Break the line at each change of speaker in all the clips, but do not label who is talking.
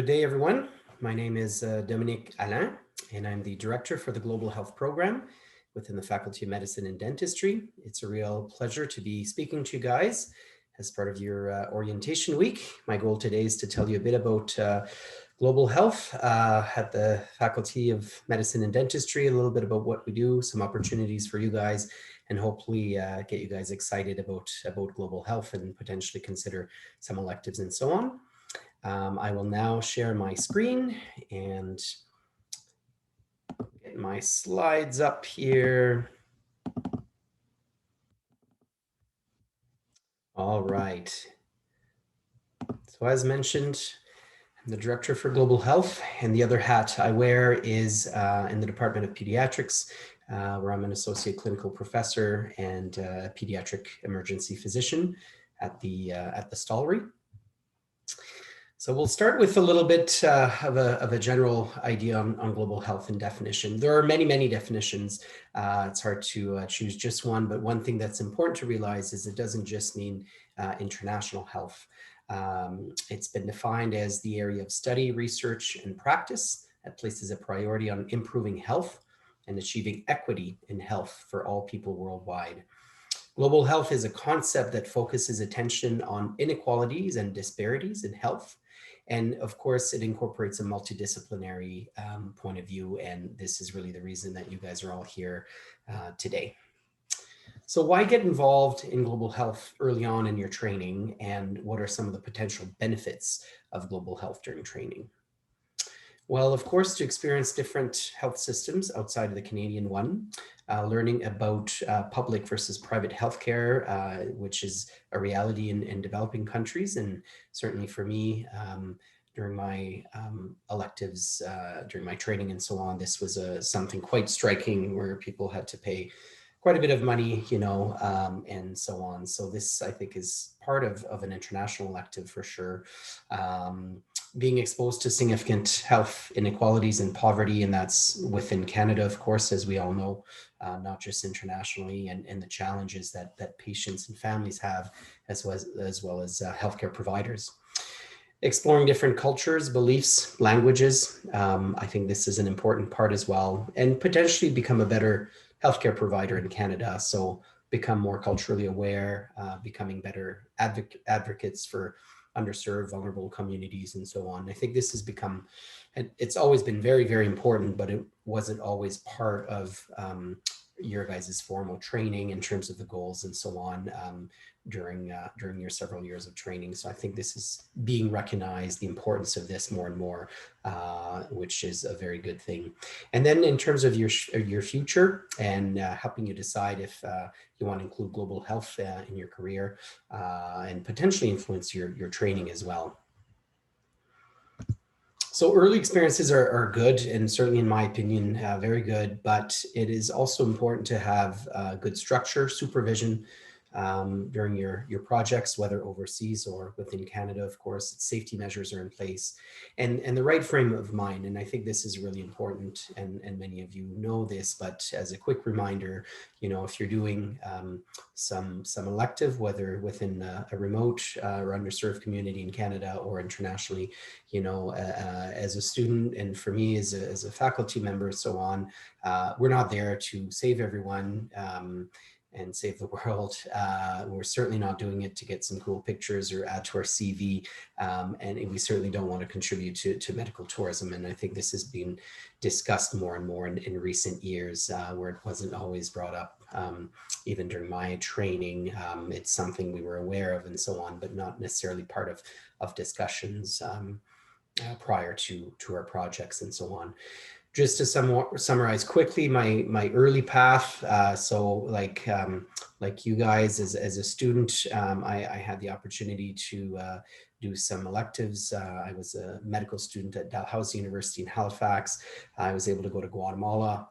Good day, everyone. My name is Dominic Allain, and I'm the Director for the Global Health Program within the Faculty of Medicine and Dentistry. It's a real pleasure to be speaking to you guys as part of your orientation week. My goal today is to tell you a bit about global health at the Faculty of Medicine and Dentistry, a little bit about what we do, some opportunities for you guys, and hopefully get you guys excited about global health and potentially consider some electives and so on. I will now share my screen and get my slides up here. All right. So as mentioned, I'm the Director for Global Health, and the other hat I wear is in the Department of Pediatrics, where I'm an Associate Clinical Professor and Pediatric Emergency Physician at the Stollery. So we'll start with a little bit of a general idea on global health and definition. There are many, many definitions. It's hard to choose just one, but one thing that's important to realize is it doesn't just mean international health. It's been defined as the area of study, research, and practice that places a priority on improving health and achieving equity in health for all people worldwide. Global health is a concept that focuses attention on inequalities and disparities in health. And of course, it incorporates a multidisciplinary point of view. And this is really the reason that you guys are all here today. So why get involved in global health early on in your training? And what are some of the potential benefits of global health during training? Well, of course, to experience different health systems outside of the Canadian one, learning about public versus private healthcare, which is a reality in developing countries. And certainly for me, during my electives, during my training and so on, this was something quite striking where people had to pay quite a bit of money, and so on. So this, I think, is part of an international elective for sure. Being exposed to significant health inequalities and poverty, and that's within Canada, of course, as we all know, not just internationally, and the challenges that patients and families have, as well as healthcare providers. Exploring different cultures, beliefs, languages. I think this is an important part as well, and potentially become a better healthcare provider in Canada. So become more culturally aware, becoming better advocates for underserved, vulnerable communities and so on. I think this has become, and it's always been very, very important, but it wasn't always part of your guys' formal training in terms of the goals and so on during your several years of training. So I think this is being recognized, the importance of this more and more, which is a very good thing. And then in terms of your future and helping you decide if you want to include global health in your career and potentially influence your training as well. So early experiences are good, and certainly in my opinion, very good, but it is also important to have good structure, supervision during your projects, whether overseas or within Canada, of course. Safety measures are in place and the right frame of mind. And I think this is really important, and many of you know this, but as a quick reminder, if you're doing some elective, whether within a remote or underserved community in Canada or internationally, as a student, and for me as a faculty member, so on, we're not there to save everyone and save the world. We're certainly not doing it to get some cool pictures or add to our CV. And we certainly don't want to contribute to medical tourism. And I think this has been discussed more and more in recent years, where it wasn't always brought up. Even during my training, it's something we were aware of and so on, but not necessarily part of discussions prior to our projects and so on. Just to summarize quickly my early path. So like you guys as a student, I had the opportunity to do some electives. I was a medical student at Dalhousie University in Halifax. I was able to go to Guatemala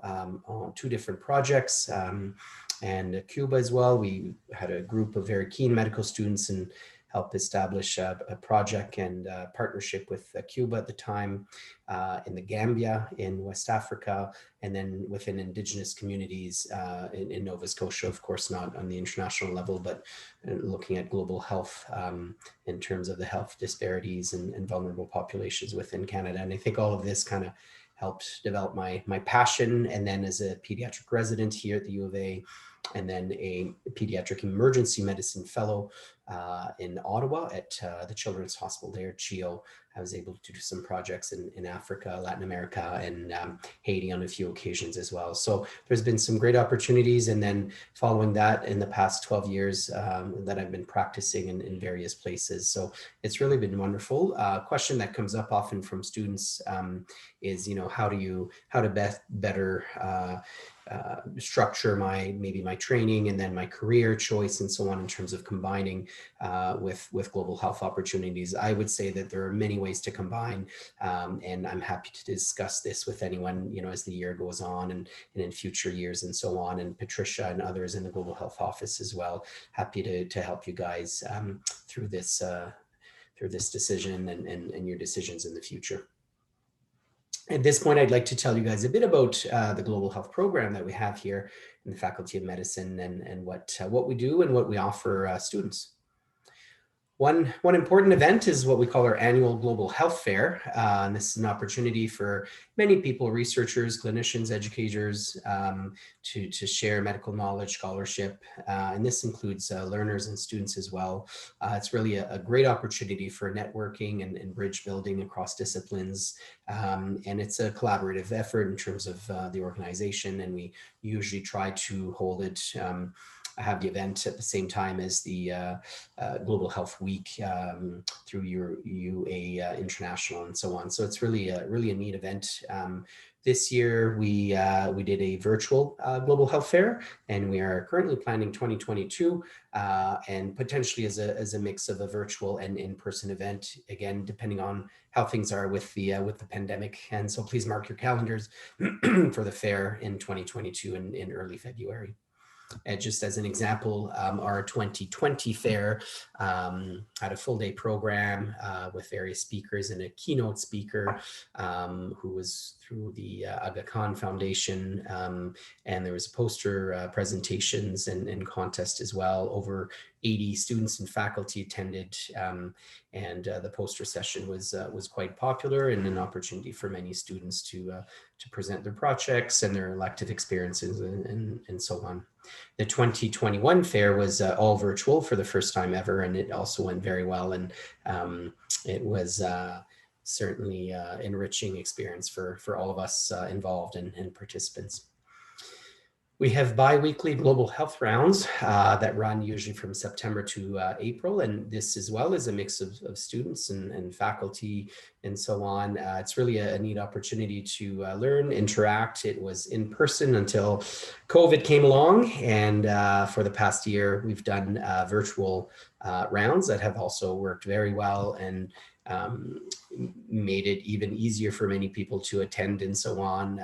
on 2 different projects, and Cuba as well. We had a group of very keen medical students, and help establish a project and partnership with Cuba at the time, in the Gambia in West Africa, and then within Indigenous communities in Nova Scotia, of course, not on the international level, but looking at global health in terms of the health disparities and vulnerable populations within Canada. And I think all of this kind of helped develop my passion. And then as a pediatric resident here at the U of A, and then a pediatric emergency medicine fellow in Ottawa at the Children's Hospital there, CHEO, I was able to do some projects in Africa, Latin America, and Haiti on a few occasions as well. So there's been some great opportunities. And then following that, in the past 12 years that I've been practicing in various places. So it's really been wonderful. Question that comes up often from students is, how to better structure maybe my training and then my career choice and so on in terms of combining with global health opportunities. I would say that there are many ways to combine, and I'm happy to discuss this with anyone, as the year goes on and in future years and so on. And Patricia and others in the Global Health Office as well, happy to help you guys through this decision and your decisions in the future. At this point, I'd like to tell you guys a bit about the Global Health Program that we have here in the Faculty of Medicine and what we do and what we offer students. One important event is what we call our annual Global Health Fair. And this is an opportunity for many people, researchers, clinicians, educators, to share medical knowledge, scholarship, and this includes learners and students as well. It's really a great opportunity for networking and bridge building across disciplines. And it's a collaborative effort in terms of the organization, and we usually try to hold it have the event at the same time as the Global Health Week through UA International and so on. So it's really a neat event. This year we did a virtual Global Health Fair, and we are currently planning 2022 and potentially as a mix of a virtual and in-person event, again depending on how things are with the pandemic. And so please mark your calendars for the fair in 2022 in early February. And just as an example, our 2020 fair had a full day program with various speakers and a keynote speaker who was through the Aga Khan Foundation, and there was poster presentations and contest as well. Over 80 students and faculty attended, and the poster session was quite popular and an opportunity for many students to present their projects and their elective experiences and so on. The 2021 fair was all virtual for the first time ever, and it also went very well. And it was certainly enriching experience for all of us involved and participants. We have bi-weekly global health rounds that run usually from September to April, and this as well is a mix of students and faculty and so on. It's really a neat opportunity to learn, interact. It was in person until COVID came along, and for the past year, we've done virtual rounds that have also worked very well and made it even easier for many people to attend and so on,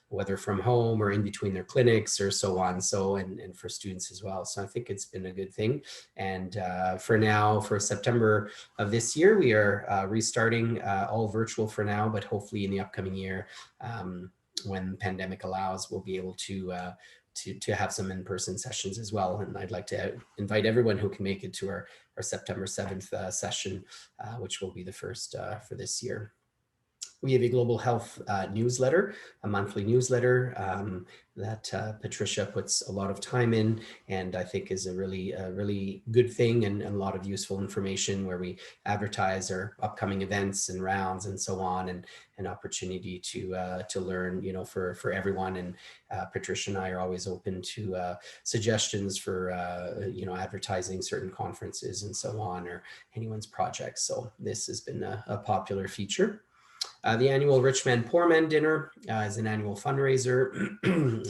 whether from home or in between their clinics or so on. So, and for students as well. So I think it's been a good thing. And for now, for September of this year, we are restarting all virtual for now, but hopefully in the upcoming year, when the pandemic allows, we'll be able to have some in-person sessions as well. And I'd like to invite everyone who can make it to our September 7th session, which will be the first for this year. We have a global health newsletter, a monthly newsletter that Patricia puts a lot of time in, and I think is a really good thing and a lot of useful information where we advertise our upcoming events and rounds and so on, and an opportunity to learn, for everyone. And Patricia and I are always open to suggestions for advertising certain conferences and so on, or anyone's projects. So this has been a popular feature. The annual Rich Man Poor Man Dinner is an annual fundraiser.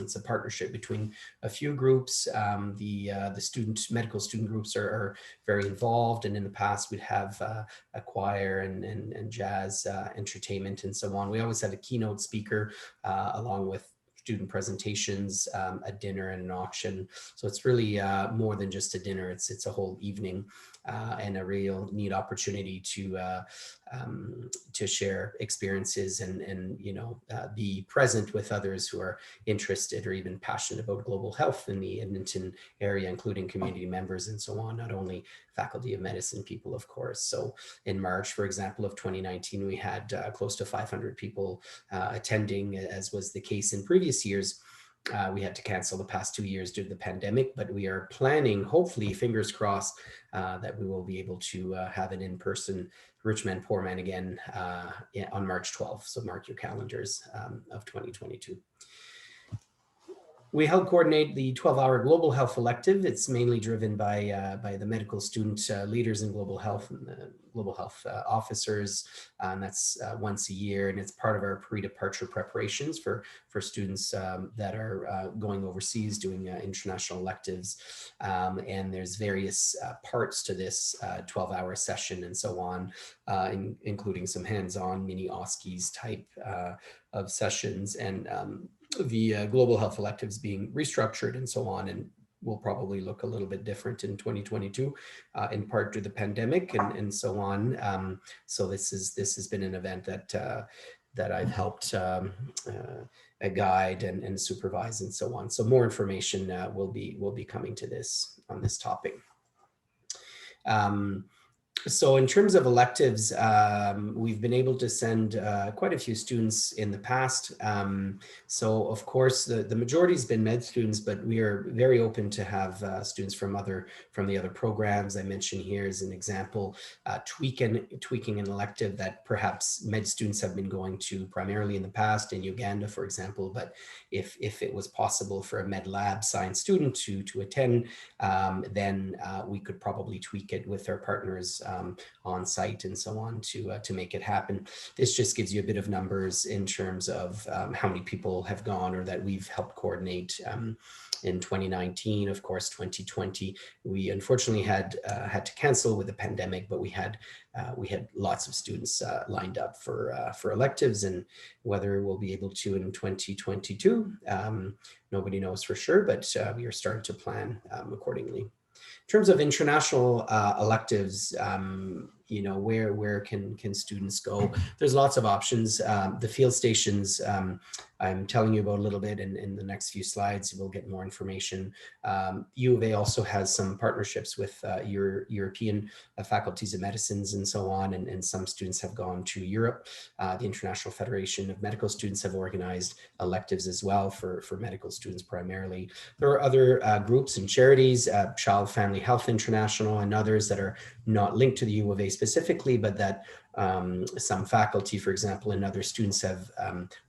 It's a partnership between a few groups. The medical student groups are very involved, and in the past we'd have a choir and jazz entertainment and so on. We always have a keynote speaker along with student presentations, a dinner and an auction. So it's really more than just a dinner. It's a whole evening. and a real neat opportunity to share experiences and be present with others who are interested or even passionate about global health in the Edmonton area, including community members and so on, not only faculty of medicine people, of course. So in March, for example, of 2019, we had close to 500 people attending, as was the case in previous years. We had to cancel the past 2 years due to the pandemic, but we are planning, hopefully, fingers crossed, that we will be able to have an in-person Rich Man, Poor Man again on March 12th. So mark your calendars of 2022. We help coordinate the 12-hour global health elective. It's mainly driven by the medical student leaders in global health and the global health officers. And that's once a year, and it's part of our pre-departure preparations for students that are going overseas doing international electives. And there's various parts to this 12-hour session and so on, including some hands-on mini OSCEs type of sessions, and the global health electives being restructured and so on, and will probably look a little bit different in 2022, in part due to the pandemic and so on. So this has been an event that I've helped guide and supervise and so on. So more information will be coming to this on this topic. So in terms of electives, we've been able to send quite a few students in the past. So of course, the majority has been med students, but we are very open to have students from the other programs. I mentioned here as an example, tweaking an elective that perhaps med students have been going to primarily in the past in Uganda, for example. But if it was possible for a med lab science student to attend, then we could probably tweak it with our partners on site and so on to make it happen. This just gives you a bit of numbers in terms of how many people have gone or that we've helped coordinate in 2019. Of course, 2020, we unfortunately had to cancel with the pandemic, but we had lots of students lined up for electives, and whether we'll be able to in 2022, nobody knows for sure, but we are starting to plan accordingly. In terms of international electives, where can students go? There's lots of options. The field stations, I'm telling you about a little bit in the next few slides. We'll get more information. U of A also has some partnerships with European faculties of medicines and so on, and some students have gone to Europe. The International Federation of Medical Students have organized electives as well for medical students primarily. There are other groups and charities, Child Family Health International and others that are not linked to the U of A specifically, but that some faculty, for example, and other students have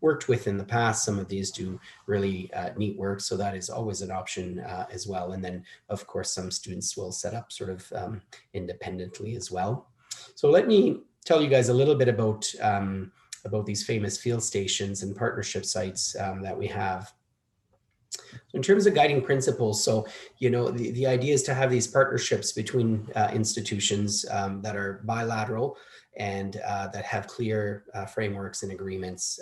worked with in the past. Some of these do really neat work, so that is always an option as well. And then, of course, some students will set up sort of independently as well. So let me tell you guys a little bit about these famous field stations and partnership sites that we have. So in terms of guiding principles, so, the idea is to have these partnerships between institutions that are bilateral and that have clear frameworks and agreements.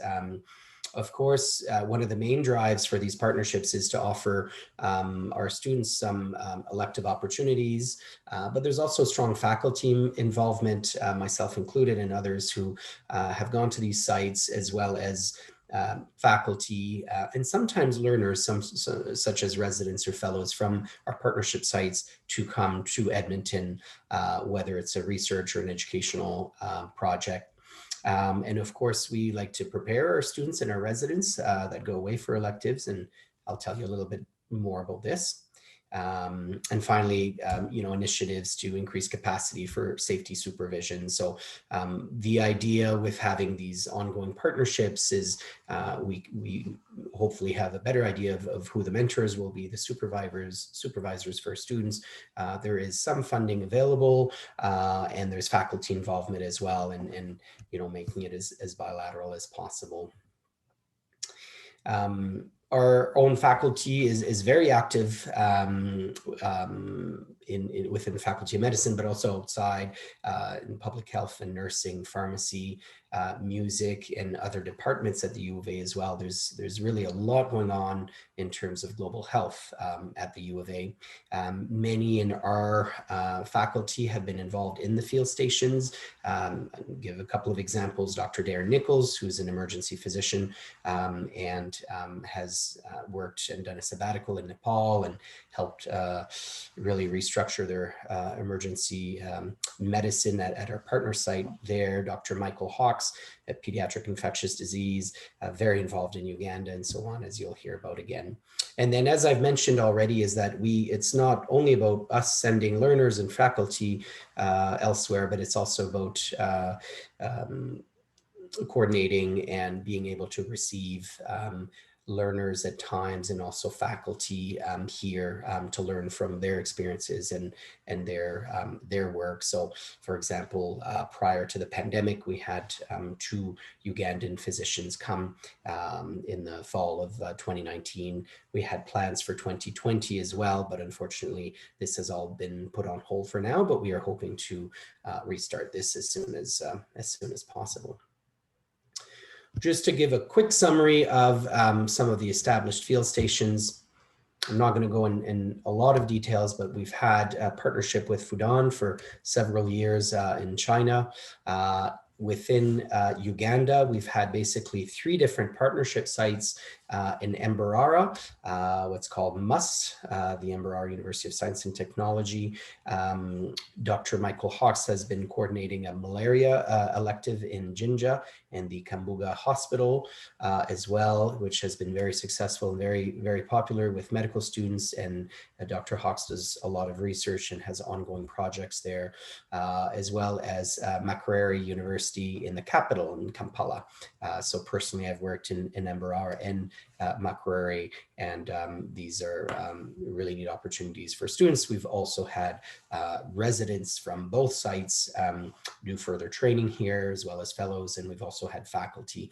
Of course, one of the main drives for these partnerships is to offer our students some elective opportunities, but there's also strong faculty involvement, myself included, and others who have gone to these sites, as well as faculty and sometimes learners, such as residents or fellows from our partnership sites, to come to Edmonton, whether it's a research or an educational project. And of course, we like to prepare our students and our residents that go away for electives, and I'll tell you a little bit more about this. And finally, initiatives to increase capacity for safety supervision. So the idea with having these ongoing partnerships is we hopefully have a better idea of who the mentors will be, the supervisors for students. There is some funding available, and there's faculty involvement as well, and making it as bilateral as possible. Our own faculty is very active within the Faculty of Medicine, but also outside in public health and nursing, pharmacy, music, and other departments at the U of A as well. There's really a lot going on in terms of global health at the U of A. Many in our faculty have been involved in the field stations. I'll give a couple of examples. Dr. Darren Nichols, who's an emergency physician and has worked and done a sabbatical in Nepal and helped really restructure their emergency medicine at our partner site there. Dr. Michael Hawks at Pediatric Infectious Disease, very involved in Uganda and so on, as you'll hear about again. And then, as I've mentioned already, is that it's not only about us sending learners and faculty elsewhere, but it's also about coordinating and being able to receive learners at times and also faculty here to learn from their experiences and their work. So, for example, prior to the pandemic, we had 2 Ugandan physicians come in the fall of 2019. We had plans for 2020 as well, but unfortunately, this has all been put on hold for now. But we are hoping to restart this as soon as possible. Just to give a quick summary of some of the established field stations, I'm not going to go in a lot of details, but we've had a partnership with Fudan for several years in China. Within Uganda, we've had basically 3 different partnership sites in Mbarara, what's called MUST, the Mbarara University of Science and Technology. Dr. Michael Hawks has been coordinating a malaria elective in Jinja and the Kambuga Hospital as well, which has been very successful and very, very popular with medical students. And Dr. Hawks does a lot of research and has ongoing projects there, as well as Makerere University in the capital in Kampala. So personally, I've worked in Mbarara and Makerere, and these are really neat opportunities for students. We've also had residents from both sites do further training here, as well as fellows, and we've also had faculty,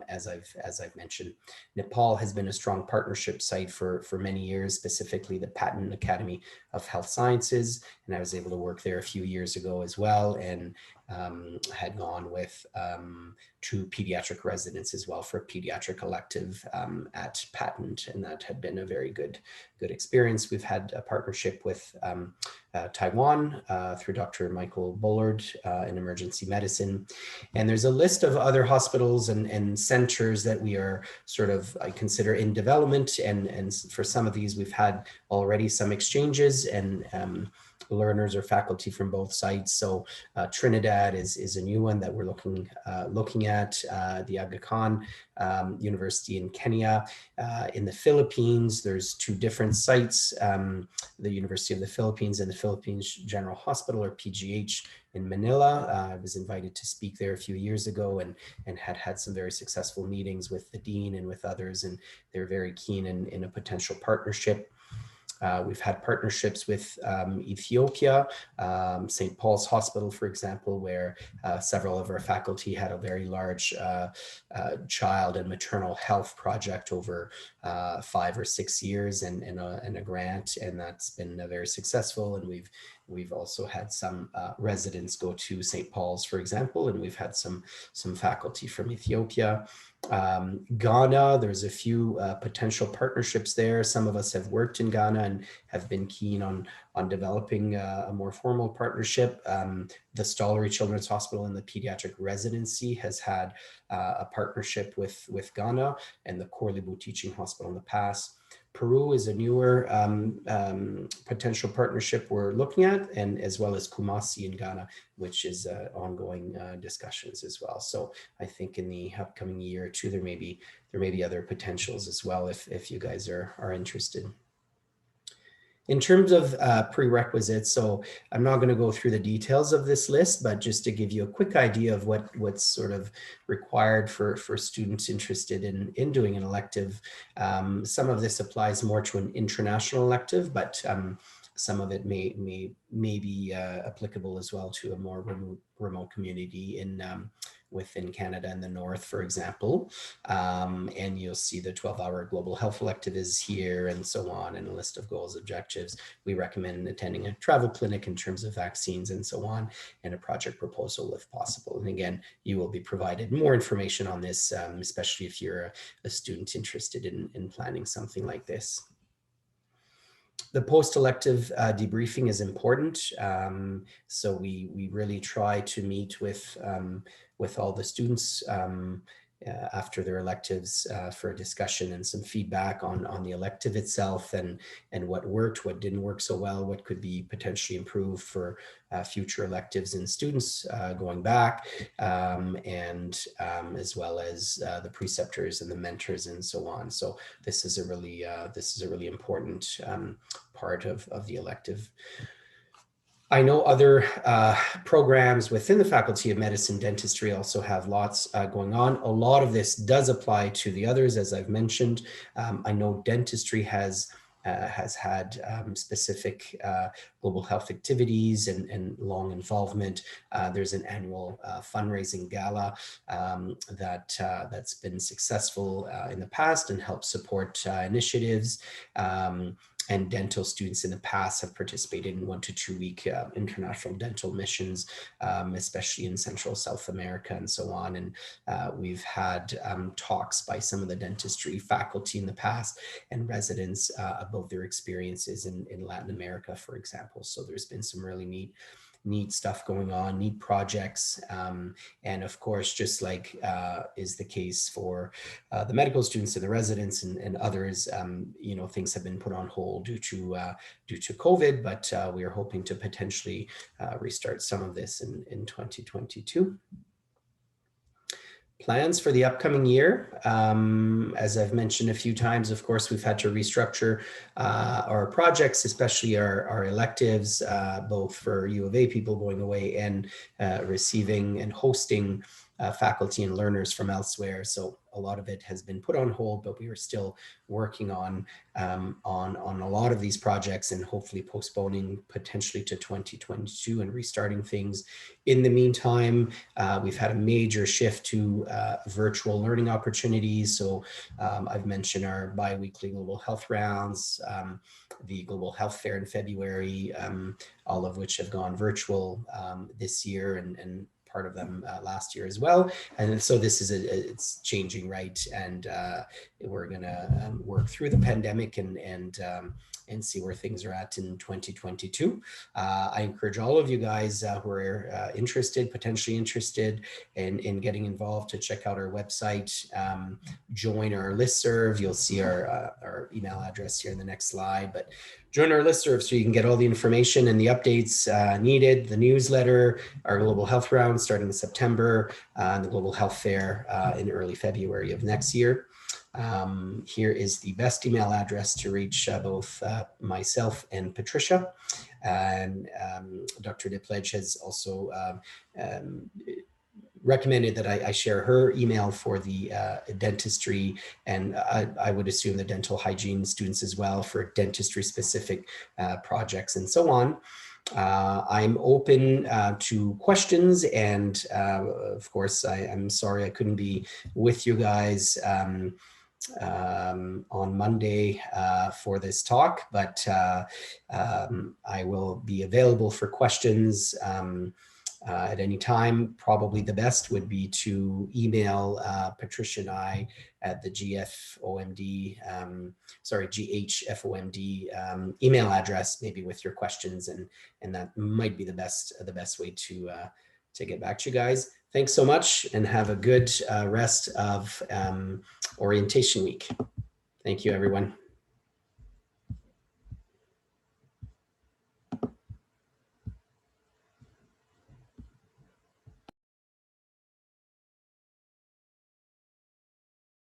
as I've mentioned. Nepal has been a strong partnership site for many years, specifically the Patton Academy of Health Sciences, and I was able to work there a few years ago as well, and had gone with 2 pediatric residents as well for a pediatric elective at Patton, and that had been a very good experience. We've had a partnership with Taiwan through Dr. Michael Bullard in emergency medicine, and there's a list of other hospitals and centers that we are sort of, I consider, in development, and for some of these we've had already some exchanges and learners or faculty from both sites. So Trinidad is a new one that we're looking at, the Aga Khan University in Kenya. In the Philippines, there's 2 different sites, the University of the Philippines and the Philippines General Hospital, or PGH, in Manila. I was invited to speak there a few years ago and had some very successful meetings with the dean and with others, and they're very keen in a potential partnership. We've had partnerships with Ethiopia, St. Paul's Hospital, for example, where several of our faculty had a very large child and maternal health project over 5 or 6 years and a grant, and that's been very successful. And we've also had some residents go to St. Paul's, for example, and we've had some faculty from Ethiopia. Ghana, there's a few potential partnerships there. Some of us have worked in Ghana and have been keen on developing a more formal partnership. The Stollery Children's Hospital and the Pediatric Residency has had a partnership with Ghana, and the Korlibu Teaching Hospital in the past. Peru is a newer potential partnership we're looking at, and as well as Kumasi in Ghana, which is ongoing discussions as well. So I think in the upcoming year or 2, there may be other potentials as well if you guys are interested. In terms of prerequisites, so I'm not going to go through the details of this list, but just to give you a quick idea of what's sort of required for students interested in doing an elective. Some of this applies more to an international elective, but some of it may be applicable as well to a more remote community in within Canada and the North, for example. And you'll see the 12-hour global health elective is here and so on, and a list of goals, objectives. We recommend attending a travel clinic in terms of vaccines and so on, and a project proposal if possible. And again, you will be provided more information on this, especially if you're a student interested in planning something like this. The post-elective debriefing is important. So we really try to meet with all the students after their electives for a discussion and some feedback on the elective itself, and what worked, what didn't work so well, what could be potentially improved for future electives and students going back, and as well as the preceptors and the mentors and so on. So this is a really important part of the elective. I know other programs within the Faculty of Medicine Dentistry also have lots going on. A lot of this does apply to the others, as I've mentioned. I know dentistry has had specific global health activities and long involvement. There's an annual fundraising gala that's been successful in the past and helped support initiatives. And dental students in the past have participated in 1 to 2 week international dental missions, especially in Central South America and so on. And we've had talks by some of the dentistry faculty in the past and residents about their experiences in Latin America, for example. So there's been some really neat stuff going on, neat projects. And of course, just like is the case for the medical students and the residents and others, things have been put on hold due to COVID, but we are hoping to potentially restart some of this in 2022. Plans for the upcoming year. As I've mentioned a few times, of course, we've had to restructure our projects, especially our electives, both for U of A people going away and receiving and hosting faculty and learners from elsewhere. So a lot of it has been put on hold, but we are still working on a lot of these projects and hopefully postponing potentially to 2022 and restarting things. In the meantime, we've had a major shift to virtual learning opportunities. So I've mentioned our bi-weekly global health rounds, the global health fair in February, all of which have gone virtual this year, and part of them last year as well. And so this is it's changing, right? And we're gonna work through the pandemic and see where things are at in 2022. I encourage all of you guys who are potentially interested in getting involved, to check out our website, join our listserv. You'll see our email address here in the next slide, but join our listserv so you can get all the information and the updates needed, the newsletter, our global health round starting in September, and the global health fair in early February of next year. Here is the best email address to reach both myself and Patricia. And Dr. DePledge has also recommended that I share her email for the dentistry, and I would assume the dental hygiene students as well, for dentistry specific projects and so on. I'm open to questions, and of course, I'm sorry I couldn't be with you guys on Monday for this talk, but I will be available for questions at any time. Probably the best would be to email Patricia and I at the GHFOMD email address, maybe with your questions, and that might be the best way to get back to you guys. Thanks so much, and have a good rest of orientation week. Thank you, everyone.